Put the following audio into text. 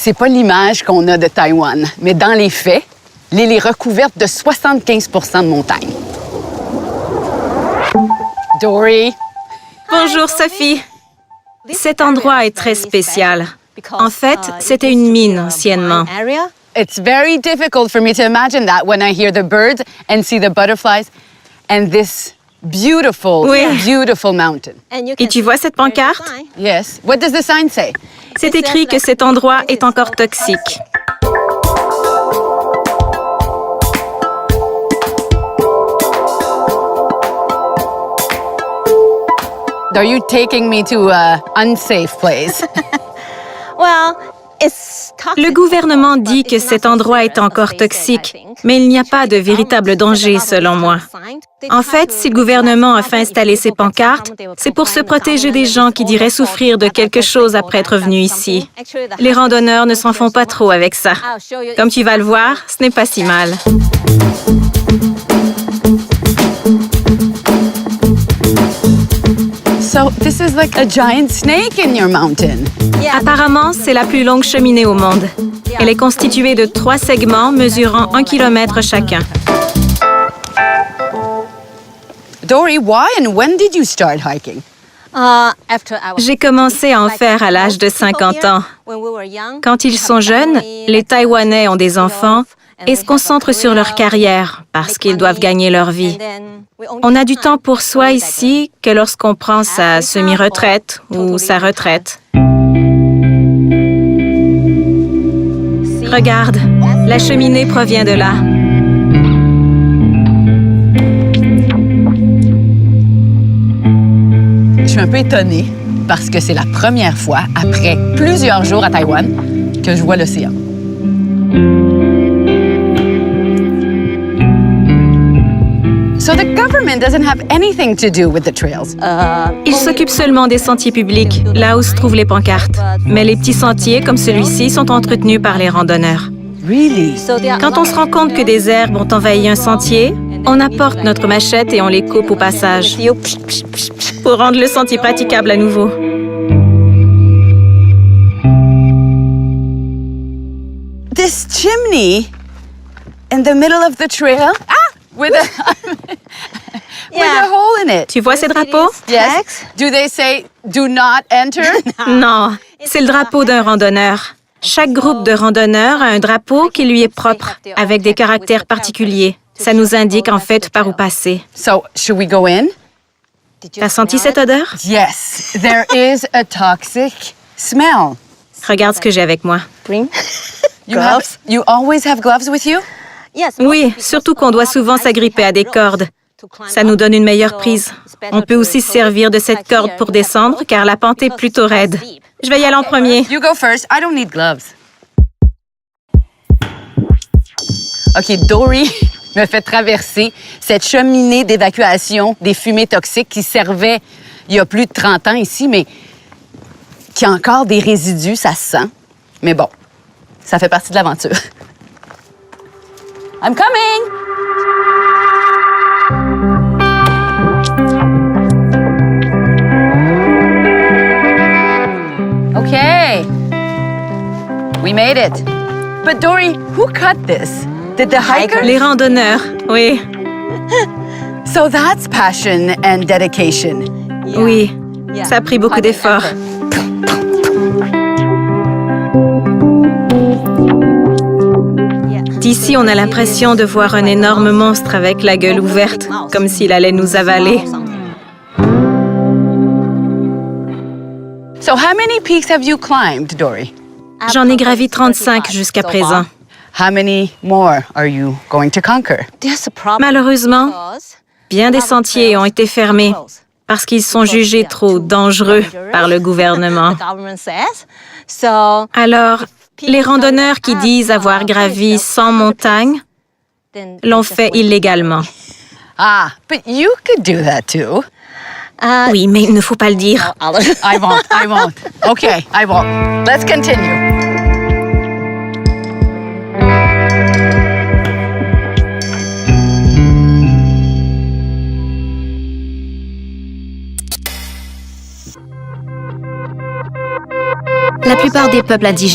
c'est pas l'image qu'on a de Taïwan, mais dans les faits, l'île est recouverte de 75 % de montagnes. Dory. Bonjour, Sophie. Cet endroit est très spécial. En fait, c'était une mine anciennement. It's very difficult for me to imagine that when I hear the birds and see the butterflies and this beautiful, beautiful mountain. Et tu vois cette pancarte? Yes. What does the sign say? C'est écrit que cet endroit est encore toxique. Are you taking me to an unsafe place? Le gouvernement dit que cet endroit est encore toxique, mais il n'y a pas de véritable danger selon moi. En fait, si le gouvernement a fait installer ces pancartes, c'est pour se protéger des gens qui diraient souffrir de quelque chose après être venus ici. Les randonneurs ne s'en font pas trop avec ça. Comme tu vas le voir, ce n'est pas si mal. So this is like a giant snake in your mountain. Apparemment, c'est la plus longue cheminée au monde. Elle est constituée de 3 segments mesurant 1 kilomètre chacun. Dory, why and when did you start hiking? J'ai commencé à en faire à l'âge de 50 ans. Quand ils sont jeunes, les Taïwanais ont des enfants et se concentrent sur leur carrière parce qu'ils doivent gagner leur vie. On a du temps pour soi ici que lorsqu'on prend sa semi-retraite ou sa retraite. Regarde, la cheminée provient de là. Je suis un peu étonnée parce que c'est la première fois, après plusieurs jours à Taïwan, que je vois l'océan. So the government doesn't have anything to do with the trails. Ils s'occupent seulement des sentiers publics, là où se trouvent les pancartes. Mais les petits sentiers, comme celui-ci, sont entretenus par les randonneurs. Really? Quand on se rend compte que des herbes ont envahi un sentier, on apporte notre machette et on les coupe au passage pour rendre le sentier praticable à nouveau. This chimney in the middle of the trail? With a hole in it. Tu vois ces drapeaux? Yes. Do they say do not enter? Non, c'est le drapeau d'un randonneur. Chaque groupe de randonneurs a un drapeau qui lui est propre, avec des caractères particuliers. Ça nous indique en fait par où passer. So, should we go in? T'as senti cette odeur? Yes, there is a toxic smell. Regarde ce que j'ai avec moi. You always have gloves with you? Oui, surtout qu'on doit souvent s'agripper à des cordes. Ça nous donne une meilleure prise. On peut aussi se servir de cette corde pour descendre, car la pente est plutôt raide. Je vais y aller en premier. You go first. I don't need gloves. OK, Dory me fait traverser cette cheminée d'évacuation des fumées toxiques qui servait il y a plus de 30 ans ici, mais qui a encore des résidus, ça se sent. Mais bon, ça fait partie de l'aventure. I'm coming! Okay. We made it. But Dory, who cut this? Did the hikers? Les randonneurs, oui. So that's passion and dedication. Oui, ça a pris beaucoup d'efforts. D'ici, on a l'impression de voir un énorme monstre avec la gueule ouverte, comme s'il allait nous avaler. So how many peaks have you climbed, Dory? J'en ai gravi 35 jusqu'à présent. How many more are you going to conquer? Malheureusement, bien des sentiers ont été fermés parce qu'ils sont jugés trop dangereux par le gouvernement. Alors, les randonneurs qui disent avoir gravi 100 montagnes l'ont fait illégalement. Ah, but you could do that too. Oui, mais il ne faut pas le dire. I won't. Okay, I won't. Let's continue. La plupart des peuples indigènes